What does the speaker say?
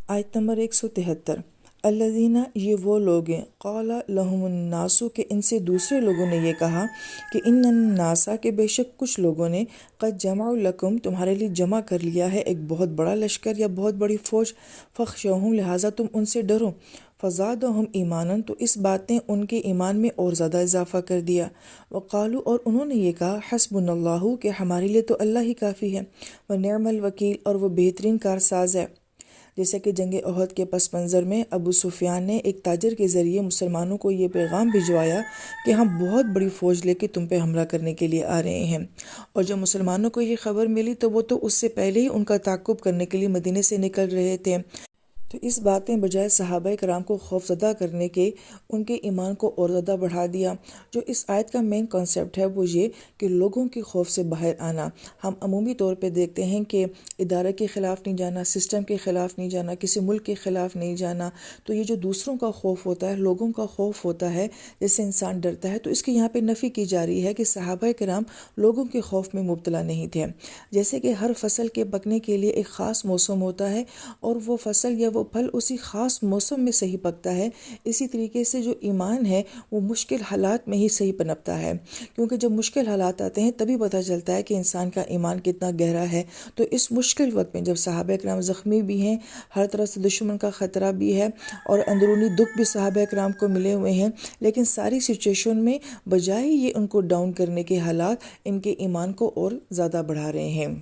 آیت نمبر 173۔ الذین، یہ وہ لوگ ہیں، قال لہم الناس، کہ ان سے دوسرے لوگوں نے یہ کہا کہ ان الناس، کہ بے شک کچھ لوگوں نے، قد جمعوا لکم، تمہارے لیے جمع کر لیا ہے ایک بہت بڑا لشکر یا بہت بڑی فوج، فخشوہم، لہٰذا تم ان سے ڈرو، فزادہم ایمانا، تو اس بات نے ان کے ایمان میں اور زیادہ اضافہ کر دیا، وقالو، اور انہوں نے یہ کہا، حسبنا اللہ، کہ ہمارے لیے تو اللہ ہی کافی ہے، ونعم الوکیل، اور وہ بہترین کارساز ہے۔ جیسا کہ جنگ احد کے پس منظر میں ابو سفیان نے ایک تاجر کے ذریعے مسلمانوں کو یہ پیغام بھجوایا کہ ہم بہت بڑی فوج لے کے تم پہ حملہ کرنے کے لیے آ رہے ہیں، اور جب مسلمانوں کو یہ خبر ملی تو وہ تو اس سے پہلے ہی ان کا تعاقب کرنے کے لیے مدینے سے نکل رہے تھے۔ تو اس بات نے بجائے صحابہ کرام کو خوف زدہ کرنے کے، ان کے ایمان کو اور زیادہ بڑھا دیا۔ جو اس آیت کا مین کانسیپٹ ہے وہ یہ کہ لوگوں کے خوف سے باہر آنا۔ ہم عمومی طور پہ دیکھتے ہیں کہ ادارے کے خلاف نہیں جانا، سسٹم کے خلاف نہیں جانا، کسی ملک کے خلاف نہیں جانا، تو یہ جو دوسروں کا خوف ہوتا ہے، لوگوں کا خوف ہوتا ہے، جس سے انسان ڈرتا ہے، تو اس کی یہاں پہ نفی کی جا رہی ہے کہ صحابہ کرام لوگوں کے خوف میں مبتلا نہیں تھے۔ جیسے کہ ہر فصل کے پکنے کے لیے ایک خاص موسم ہوتا ہے، اور وہ فصل یا وہ پھل اسی خاص موسم میں صحیح پکتا ہے، اسی طریقے سے جو ایمان ہے وہ مشکل حالات میں ہی صحیح پنپتا ہے، کیونکہ جب مشکل حالات آتے ہیں تبھی پتہ چلتا ہے کہ انسان کا ایمان کتنا گہرا ہے۔ تو اس مشکل وقت میں جب صحابہ کرام زخمی بھی ہیں، ہر طرف سے دشمن کا خطرہ بھی ہے، اور اندرونی دکھ بھی صحابہ کرام کو ملے ہوئے ہیں، لیکن ساری سچویشن میں بجائے یہ ان کو ڈاؤن کرنے کے حالات ان کے ایمان کو اور زیادہ بڑھا رہے ہیں۔